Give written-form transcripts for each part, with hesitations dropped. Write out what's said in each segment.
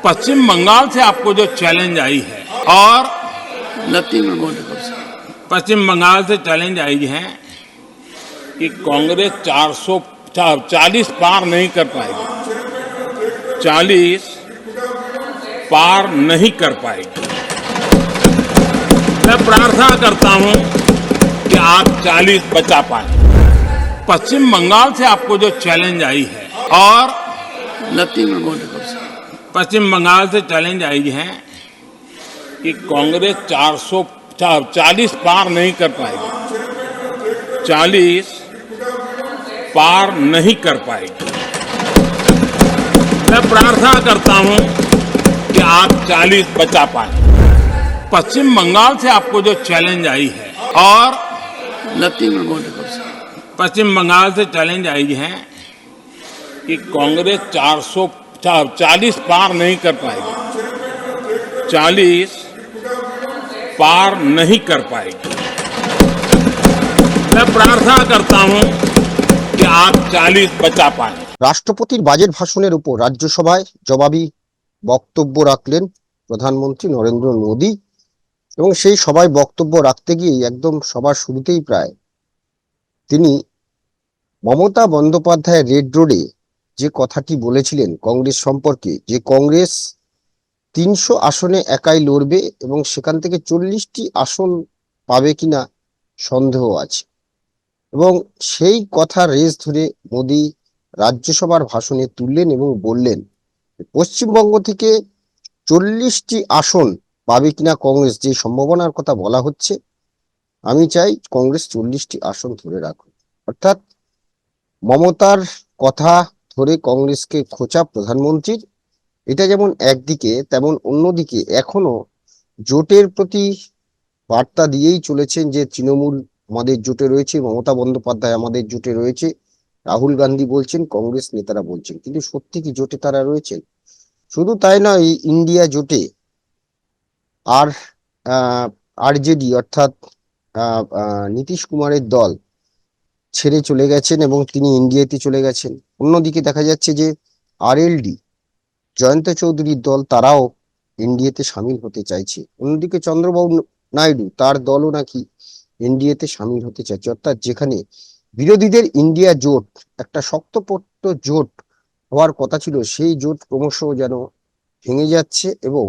पश्चिम बंगाल से आपको जो चैलेंज आई है और पश्चिम बंगाल से चैलेंज आई है कि कांग्रेस 440 पार नहीं कर पाएगी, 40 पार नहीं कर पाएगी। मैं प्रार्थना करता हूं कि आप 40 बचा पाए। पश्चिम बंगाल से आपको जो चैलेंज आई है और पश्चिम बंगाल से चैलेंज आई है कि कांग्रेस 440 पार नहीं कर पाएगी, 40 पार नहीं कर पाएगी। मैं प्रार्थना करता हूं कि आप 40 बचा पाए। पश्चिम बंगाल से आपको जो चैलेंज आई है और पश्चिम बंगाल से चैलेंज आई है कि कांग्रेस 440 पार नहीं कर पाएगी, 40 पार नहीं कर पाएगी। मैं प्रार्थना करता हूं कि आप 40 बचा पाए। রাষ্ট্রপতির বাজেট ভাষণের উপর রাজ্যসভায় জবাবি বক্তব্য রাখলেন প্রধানমন্ত্রী নরেন্দ্র মোদী এবং সেই সভায় বক্তব্য রাখতে গিয়ে একদম সবার শুরুতেই প্রায় তিনি মমতা বন্দ্যোপাধ্যায় রেড রোডে যে কথাটি বলেছিলেন কংগ্রেস সম্পর্কে, যে কংগ্রেস 300 আসনে একাই লড়বে এবং সেখান থেকে 40টি আসন পাবে কিনা সন্দেহ আছে, এবং সেই কথা রেস ধরে মোদী রাজ্যসভার ভাষণে তুললেন এবং বললেন পশ্চিমবঙ্গ থেকে 40টি আসন পাবে কিনা কংগ্রেস, যে সম্ভাবনার কথা বলা হচ্ছে, আমি চাই কংগ্রেস 40টি আসন ধরে রাখুন। অর্থাৎ মমতার কথা ধরে কংগ্রেসকে খোঁচা প্রধানমন্ত্রীর। এটা যেমন একদিকে, তেমন অন্যদিকে এখনো জোটের প্রতি বার্তা দিয়েই চলেছেন যে তৃণমূল আমাদের জোটে রয়েছে, মমতা বন্দ্যোপাধ্যায় আমাদের জোটে রয়েছে, রাহুল গান্ধী বলছেন, কংগ্রেস নেতারা বলছেন, কিন্তু সত্যি কি জোটে তারা রয়েছেন? শুধু তাই নয়, এই ইন্ডিয়া জোটে আর আরজেডি অর্থাৎ নীতিশ কুমারের দল ছেড়ে চলে গেছেন এবং তিনি ইন্ডিয়াতে চলে গেছেন। অন্যদিকে দেখা যাচ্ছে যে আরএলডি জয়ন্ত চৌধুরীর দল তারাও ইন্ডিয়াতে সামিল হতে চাইছে। অন্যদিকে চন্দ্রবাবু নাইডু তার দলও নাকি ইন্ডিয়াতে সামিল হতে চাইছে। অর্থাৎ যেখানে বিরোধীদের ইন্ডিয়া জোট একটা শক্তপোক্ত জোট হওয়ার কথা ছিল, সেই জোট ক্রমশ যেন ভেঙে যাচ্ছে এবং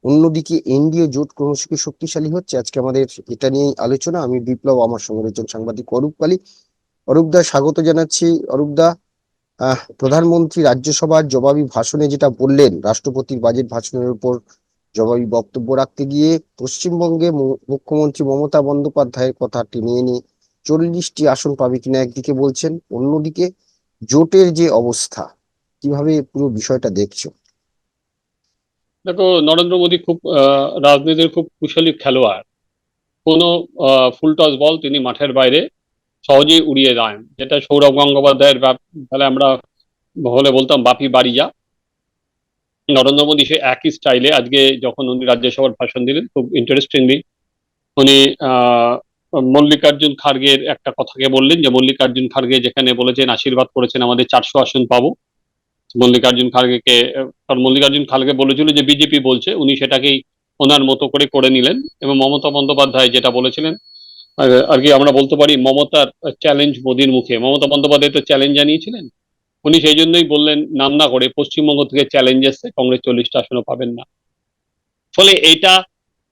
অন্যদিকে এনডিএ জোট ক্রমশ শক্তিশালী হচ্ছে। আজকে আমাদের এটা নিয়েই আলোচনা। আমি বিপ্লব, আমার সঙ্গে রয়েছেন সাংবাদিক অরূপ কালী। অরূপদা, স্বাগত জানাচ্ছি। অরূপদা, প্রধানমন্ত্রী রাজ্যসভার জবাবি ভাষণে যেটা বললেন, রাষ্ট্রপতির বাজেট ভাষণের উপর জবাবি বক্তব্য রাখতে গিয়ে পশ্চিমবঙ্গে মুখ্যমন্ত্রী মমতা বন্দ্যোপাধ্যায়ের কথা টেনে এনে 40টি আসন পাবে কিনা একদিকে বলছেন, অন্যদিকে জোটের যে অবস্থা, কিভাবে পুরো বিষয়টা দেখছো? দেখো, নরেন্দ্র মোদী খুব রাজনীতির খুব কুশলী খেলোয়াড়। কোনো ফুল টস বল তিনি মাঠের বাইরে সহজেই উড়িয়ে দেন, যেটা সৌরভ গঙ্গোপাধ্যায়ের তাহলে আমরা হলে বলতাম বাপি বাড়ি যা। নরেন্দ্র মোদী সে একই স্টাইলে আজকে যখন উনি রাজ্যসভার ভাষণ দিলেন, খুব ইন্টারেস্টিংলি উনি মল্লিকার্জুন খার্গের একটা কথাকে বললেন, যে মল্লিকার্জুন খার্গে যেখানে বলেছেন, আশীর্বাদ করেছেন আমাদের 400 আসন পাবো। মল্লিকার্জুন খার্গে বলেছিল যে বিজেপি বলছে, উনি সেটাকেই ওনার মতো করে নিলেন। এবং মমতা বন্দ্যোপাধ্যায় যেটা বলেছিলেন, আর কি আমরা বলতে পারি মমতার চ্যালেঞ্জ মোদীর মুখে। মমতা বন্দ্যোপাধ্যায় তো চ্যালেঞ্জ জানিয়েছিলেন, উনি সেই জন্যই বললেন নাম না করে পশ্চিমবঙ্গ থেকে চ্যালেঞ্জ এসছে, কংগ্রেস 40টা আসনও পাবেন না। ফলে এটা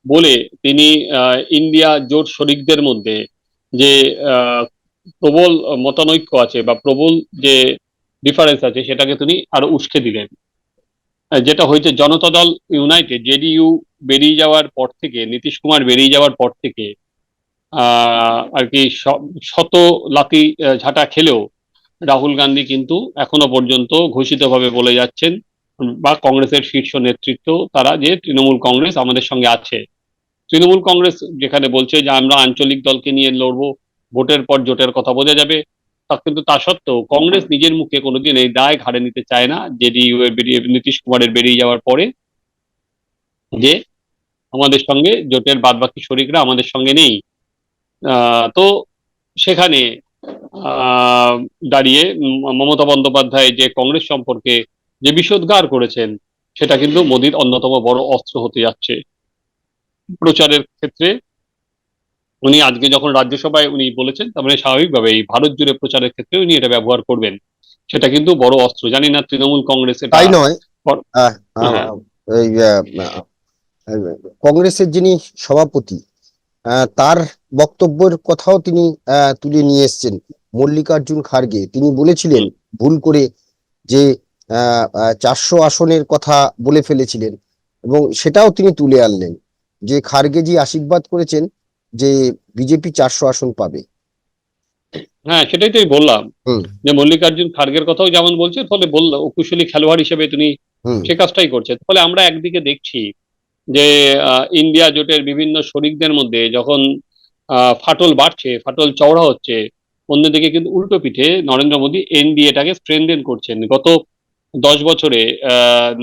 বলে তিনি ইন্ডিয়া জোট শরিকদের মধ্যে যে প্রবল মতানৈক্য আছে বা প্রবল যে ডিফারেন্স আছে, সেটাকে তিনি আরো উস্কে দিলেন। যেটা হয়েছে, জনতা দল ইউনাইটেড জেডিইউ বেরিয়ে যাওয়ার পর থেকে, নীতিশ কুমার বেরিয়ে যাওয়ার পর থেকে আর কি শত লাথি ঝাঁটা খেলেও রাহুল গান্ধী কিন্তু এখনো পর্যন্ত ঘোষিতভাবে বলে যাচ্ছেন, বা কংগ্রেসের শীর্ষ নেতৃত্ব তারা, যে তৃণমূল কংগ্রেস আমাদের সঙ্গে আছে। তৃণমূল কংগ্রেস যেখানে বলছে যে আমরা আঞ্চলিক দলকে নিয়ে লড়বো, ভোটের পর জোটের কথা বোঝা যাবে, কিন্তু তা সত্ত্বেও কংগ্রেস নিজের মুখে কোনোদিন এই দায় ঘাড়ে নিতে চায় না, জেডিইউ এর নীতিশ কুমারের বেরিয়ে যাওয়ার পরে, যে আমাদের সঙ্গে জোটের বাদবাকি শরিকরা আমাদের সঙ্গে নেই। তো সেখানে দাঁড়িয়ে মমতা বন্দ্যোপাধ্যায় যে কংগ্রেস সম্পর্কে যে বিষোদ্গার করেছেন, সেটা কিন্তু মোদির অন্যতম বড় অস্ত্র হতে যাচ্ছে প্রচারের ক্ষেত্রে। উনি আজকে যখন রাজ্যসভায় উনি বলেছেন, তার মানে স্বাভাবিকভাবে এই ভারত জুড়ে প্রচারের ক্ষেত্রে উনি এটা ব্যবহার করবেন। সেটা কিন্তু বড় অস্ত্র। জানি না তৃণমূল কংগ্রেস এটা তাই নয়, আহ, আহ, হ্যাঁ। এই আহ, কংগ্রেসের যিনি সভাপতি, তার বক্তব্যের কথাও তিনি তুলে নিয়ে এসেছেন। মল্লিকার্জুন খার্গে তিনি বলেছিলেন হুম। ভুল করে যে 400 আসনের কথা বলে ফেলেছিলেন, এবং সেটাও তিনি তুলে আনলেন যে খার্গেজি আশীর্বাদ করেছেন যে বিজেপি 400 আসন পাবে। হ্যাঁ, সেটাই তো আমি বললাম হুম। যে মল্লিকার্জুন খার্গের কথাও যেমন বলছে, ফলে বলল ও কুশলী খেলোয়াড় হিসেবে তিনি হুম। সে কাজটাই করছে। ফলে আমরা একদিকে দেখছি যে ইন্ডিয়া জোটের বিভিন্ন শরিকদের মধ্যে যখন ফাটল বাড়ছে, ফাটল চওড়া হচ্ছে, অন্যদিকে কিন্তু উল্টো পিঠে নরেন্দ্র মোদী এনডিএটাকে স্ট্রেনথেন করছেন। গত 10 বছরে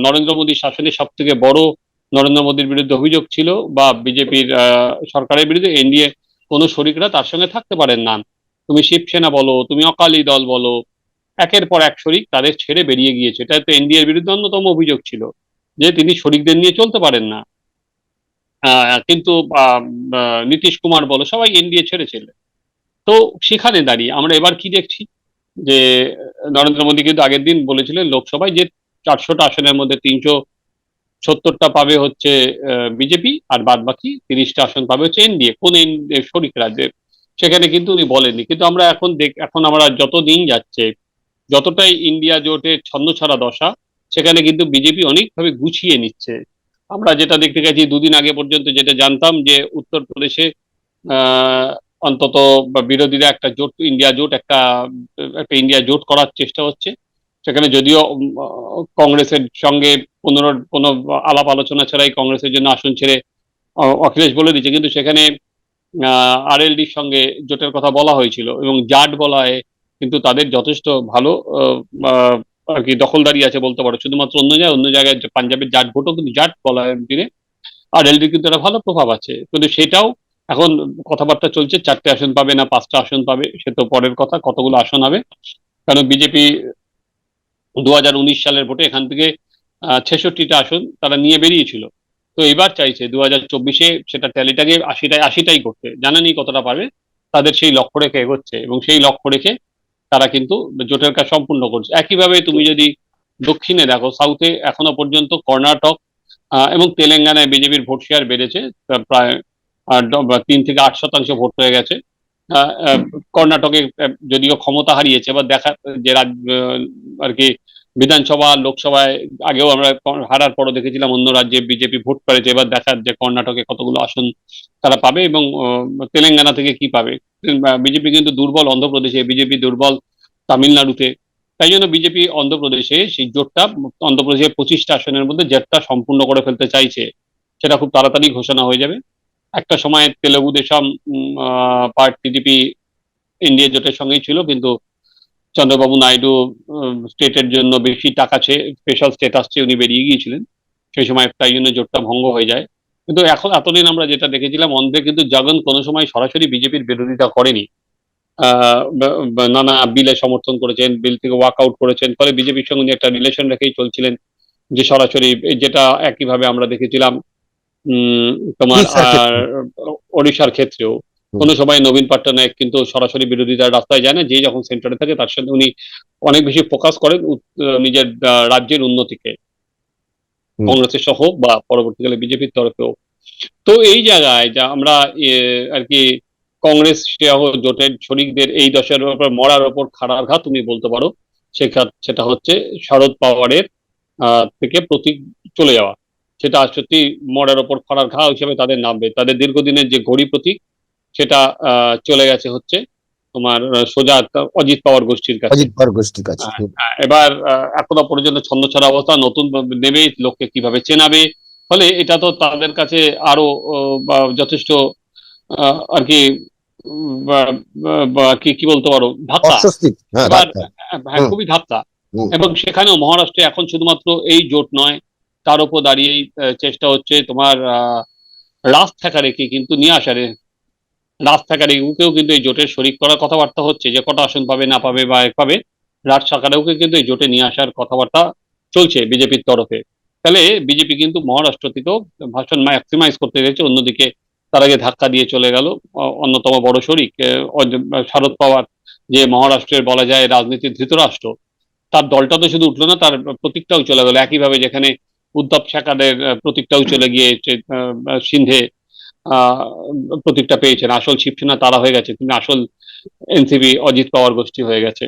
নরেন্দ্র মোদীর শাসনে সব থেকে বড় নরেন্দ্র মোদীর বিরুদ্ধে অভিযোগ ছিল, বা বিজেপির সরকারের বিরুদ্ধে এনডিএ কোনো শরিকরা তার সঙ্গে থাকতে পারেন না। তুমি শিবসেনা বলো, তুমি অকালি দল বলো, একের পর এক শরিক তাদের ছেড়ে বেরিয়ে গিয়েছে। এটা তো এনডিএর বিরুদ্ধে অন্যতম অভিযোগ ছিল যে তিনি শরিকদের নিয়ে চলতে পারেন না। কিন্তু নীতিশ কুমার বলো, সবাই এনডিএ ছেড়েছিল। তো সেখানে দাঁড়িয়ে আমরা এবার কি দেখছি যে নরেন্দ্র মোদী কিন্তু আগের দিন বলেছিলেন লোকসভায় যে 400টা আসনের মধ্যে 370টা পাবে হচ্ছে বিজেপি, আর বাদ বাকি 30টা আসন পাবে হচ্ছে এনডিএ। কোন শরিক রাজ্যে সেখানে কিন্তু উনি বলেননি। কিন্তু আমরা এখন আমরা যত দিন যাচ্ছে, যতটাই ইন্ডিয়া জোটের ছন্নছাড়া দশা, সেখানে কিন্তু বিজেপি অনেকভাবে গুছিয়ে নিচ্ছে। আমরা যেটা দেখতে গেছি, দুদিন আগে পর্যন্ত যেটা জানতাম যে উত্তরপ্রদেশে আহ অন্তত বিরোধীরা একটা জোট, ইন্ডিয়া জোট একটা একটা ইন্ডিয়া জোট করার চেষ্টা হচ্ছে। সেখানে যদিও কংগ্রেসের সঙ্গে কোনো আলাপ আলোচনা ছাড়াই কংগ্রেসের জন্য আসন ছেড়ে অখিলেশ বলে দিচ্ছে, কিন্তু সেখানে আরএলডির সঙ্গে জোটের কথা বলা হয়েছিল, এবং জাট বলায় কিন্তু তাদের যথেষ্ট ভালো আর কি দখলদারি আছে বলতে পারো। শুধুমাত্র অন্য জায়গায় পাঞ্জাবের জাট ভোটও কিন্তু জাট বলায় দিনে আরএলডি কিন্তু একটা ভালো প্রভাব আছে। কিন্তু সেটাও এখন কথাবার্তা চলছে, 4টে আসন পাবে না 5টা আসন পাবে, সে তো পরের কথা, কতগুলো আসন হবে। কারণ বিজেপি 2019 সালের ভোটে এখান থেকে 66টা আসন তারা নিয়ে বেরিয়েছিল। তো এবার চাইছে 2024-এ সেটা ট্যালিটাকে 80টাই করতে। জানেনই কতটা পারবে। তাদের সেই লক্ষ্য রেখে এগোচ্ছে, এবং সেই লক্ষ্য রেখে তারা কিন্তু জোটের কাজ সম্পূর্ণ করছে। একইভাবে তুমি যদি দক্ষিণে দেখো, সাউথে এখনো পর্যন্ত কর্ণাটক এবং তেলেঙ্গানায় বিজেপির ভোট শেয়ার বেড়েছে, প্রায় 3 থেকে 8% ভোট হয়ে গেছে। আহ, আহ, কর্ণাটকে যদিও ক্ষমতা হারিয়েছে, এবার দেখা যে আর কি বিধানসভা লোকসভায় আগেও আমরা হারার পরও দেখেছিলাম অন্য রাজ্যে বিজেপি ভোট করেছে। এবার দেখার যে কর্ণাটকে কতগুলো আসন তারা পাবে, এবং তেলেঙ্গানা থেকে কি পাবে। বিজেপি কিন্তু দুর্বল অন্ধ্রপ্রদেশে, বিজেপি দুর্বল তামিলনাড়ুতে। তাই জন্য বিজেপি অন্ধ্রপ্রদেশে সেই জোটটা, অন্ধ্রপ্রদেশে 25টা আসনের মধ্যে জোটটা সম্পূর্ণ করে ফেলতে চাইছে। সেটা খুব তাড়াতাড়ি ঘোষণা হয়ে যাবে। একটা সময় তেলেগু দেশম পার্টি টিডিপি ইন্ডিয়া জোটের সঙ্গেই ছিল, কিন্তু চন্দ্রবাবু নাইডু স্টেটের জন্য বেশি টাকা চেয়ে স্পেশাল স্টেটাস চেয়ে উনি বেরিয়ে গিয়েছিলেন সেই সময়, তাই জন্য জোটটা ভঙ্গ হয়ে যায়। কিন্তু এখন এতদিন আমরা যেটা দেখেছিলাম, অন্ধ্রে কিন্তু জগন কোনো সময় সরাসরি বিজেপির বিরোধিতা করেনি। নানা বিলে সমর্থন করেছেন, বিল থেকে ওয়াক আউট করেছেন, ফলে বিজেপির সঙ্গে উনি একটা রিলেশন রেখেই চলছিলেন, যে সরাসরি যেটা একইভাবে আমরা দেখেছিলাম তোমার উড়িষ্যার ক্ষেত্রে। ওড়িশার ক্ষেত্রেও। হুম। কোনো সময় নবীন পট্টনায়ক কিন্তু সরাসরি বিরোধিতার রাস্তায় যায় না, যে যখন সেন্টারে থাকে তার সাথে উনি অনেক বেশি ফোকাস করেন নিজের রাজ্যের উন্নতিকে, হুম। কংগ্রেসের সহ বা পরবর্তীকালে বিজেপির তরফেও। তো এই জায়গায় যা আমরা আর কি কংগ্রেস সহ জোটের শরিকদের এই দশের উপর মরার ওপর খাড়ার ঘা তুমি বলতে পারো। সেটা হচ্ছে শরদ পাওয়ারের থেকে প্রতীক চলে যাওয়া। সেটা সত্যি মরার ওপর খড়ার ঘা হিসেবে তাদের নামবে। তাদের দীর্ঘদিনের যে ঘড়ি প্রতীক, সেটা চলে গেছে হচ্ছে তোমার সোজা অজিত পাওয়ার গোষ্ঠীর কাছে। অজিত পাওয়ার গোষ্ঠীর কাছে। হুম। এবার এখনো পর্যন্ত ছন্নছাড়া অবস্থা, নতুন নেবে লোককে কিভাবে চেনাবে। ফলে এটা তো তাদের কাছে আরো যথেষ্ট আর কি কি কি বলতে পারো, ধাক্কা। অস্বস্তি, হ্যাঁ, এবার ধাক্কা। হ্যাঁ, হুম। খুবই ধাক্কা। হুম। এবং সেখানেও মহারাষ্ট্রে এখন শুধুমাত্র এই জোট নয়, তার উপর দাঁড়িয়েই চেষ্টা হচ্ছে তোমার রাজ ঠাকরেকে কিন্তু নিয়ে আসার। রাজ ঠাকরেকেও কিন্তু এই জোটের শরিক করার কথাবার্তা হচ্ছে, যে কটা আসন পাবে না পাবে বা এক পাবে, রাজ ঠাকরেকে কিন্তু এই জোটে নিয়ে আসার কথাবার্তা চলছে বিজেপির তরফে। তাহলে বিজেপি কিন্তু মহারাষ্ট্র থেকেও ভাষণ ম্যাক্সিমাইজ করতে গেছে। অন্যদিকে তার আগে ধাক্কা দিয়ে চলে গেল অন্যতম বড় শরিক শারদ পাওয়ার, যে মহারাষ্ট্রের বলা যায় রাজনীতির ধৃতরাষ্ট্র, তার দলটা তো শুধু উঠলো না, তার প্রতীকটাও চলে গেল। একইভাবে যেখানে উদ্ধব ঠাকরের প্রতীকটাও চলে গিয়েছে, সিন্ধে আহ প্রতীকটা পেয়েছেন, আসল শিবসেনা তারা হয়ে গেছে, কিন্তু আসল এনসিপি অজিত পাওয়ার গোষ্ঠী হয়ে গেছে।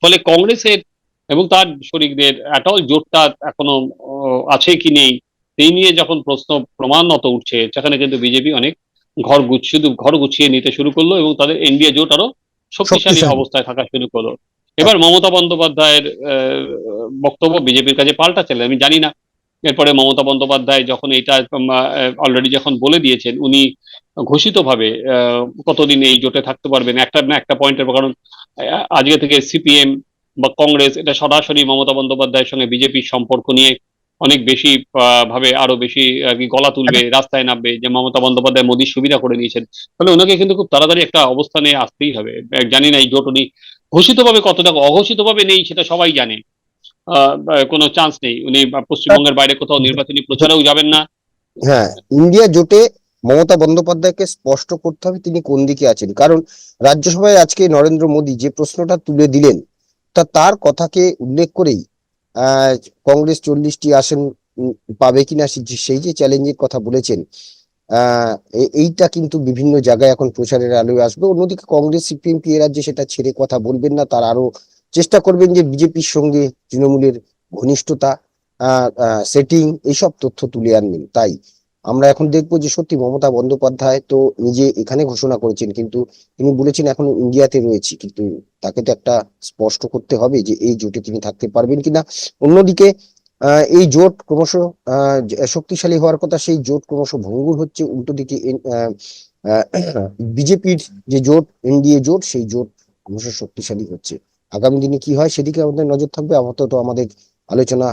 ফলে কংগ্রেসের এবং তার শরিকদের অ্যাটল জোটটা এখনো আছে কি নেই সেই নিয়ে যখন প্রশ্ন প্রমাণত উঠছে, সেখানে কিন্তু বিজেপি অনেক শুধু ঘর গুছিয়ে নিতে শুরু করলো এবং তাদের এনডিএ জোট আরো শক্তিশালী শক্তিশালী। অবস্থায় থাকা শুরু করলো। এবার মমতা বন্দ্যোপাধ্যায়ের বক্তব্য বিজেপির কাছে পাল্টাচ্ছিল, আমি জানি না এরপরে মমতা বন্দ্যোপাধ্যায় যখন এটা অলরেডি যখন বলে দিয়েছেন, উনি ঘোষিতভাবে কতদিন এই জোটে থাকতে পারবেন একটা না একটা পয়েন্টের, কারণ আজকে থেকে সিপিএম বা কংগ্রেস এটা সরাসরি মমতা বন্দ্যোপাধ্যায়ের সঙ্গে বিজেপির সম্পর্ক নিয়ে অনেক বেশি ভাবে আরো বেশি আর কি গলা তুলবে, রাস্তায় নামবে যে মমতা বন্দ্যোপাধ্যায় মোদীর সুবিধা করে নিয়েছেন। ফলে ওনাকে কিন্তু খুব তাড়াতাড়ি একটা অবস্থানে আসতেই হবে। জানি না এই জোট উনি ঘোষিতভাবে কতটা, অঘোষিতভাবে নেই সেটা সবাই জানে, কোনো চান্স নেই, উনি পশ্চিমবঙ্গের বাইরে কোথাও নির্বাচনী প্রচারেও যাবেন না। হ্যাঁ, ইন্ডিয়া জোটে মমতা বন্দ্যোপাধ্যায়কে স্পষ্ট করতে হবে তিনি কোন দিকে আছেন, কারণ রাজ্যসভায় আজকে নরেন্দ্র মোদী যে প্রশ্নটা তুলে দিলেন তার কথাকে উল্লেখ করেই আহ কংগ্রেস 40টি আসন পাবে কিনা সেই যে চ্যালেঞ্জের কথা বলেছেন, এইটা কিন্তু বিভিন্ন জায়গায় এখন প্রচারের আলোয় আসবে। অন্যদিকে কংগ্রেস সিপিএম এ রাজ্যে সেটা ছেড়ে কথা বলবেন না, তার আরো চেষ্টা করবেন যে বিজেপির সঙ্গে তৃণমূলের ঘনিষ্ঠতা সেটিং এইসব তথ্য তুলে আনবেন। তাই আমরা এখন দেখবো যে সত্যি মমতা বন্দ্যোপাধ্যায় তো নিজে এখানে ঘোষণা করেছেন, কিন্তু তিনি বলেছেন এখন ইন্ডিয়াতে রয়েছি, কিন্তু তাকে তো একটা স্পষ্ট করতে হবে যে এই জোটে তিনি থাকতে পারবেন কিনা। অন্যদিকে এই জোট ক্রমশ শক্তিশালী হওয়ার কথা, সেই জোট ক্রমশ ভঙ্গুর হচ্ছে। উল্টো দিকে বিজেপির যে জোট এনডিএ জোট, সেই জোট ক্রমশ শক্তিশালী হচ্ছে। আগামী দিনে কি হয় সেদিকে আমাদের নজর থাকবে। আপাতত আমাদের আলোচনা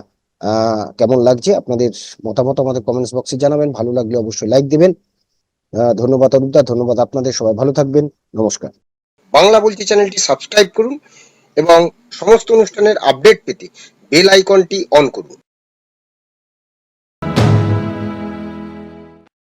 কেমন লাগছে আপনাদের মতামত আমাদের কমেন্টস বক্সে জানাবেন। ভালো লাগলে অবশ্যই লাইক দেবেন। ধন্যবাদ অরূপদা, ধন্যবাদ আপনাদের, সবাই ভালো থাকবেন, নমস্কার। বাংলা বলছি চ্যানেলটি সাবস্ক্রাইব করুন এবং সমস্ত অনুষ্ঠানের আপডেট পেতে বেল আইকনটি অন করুন।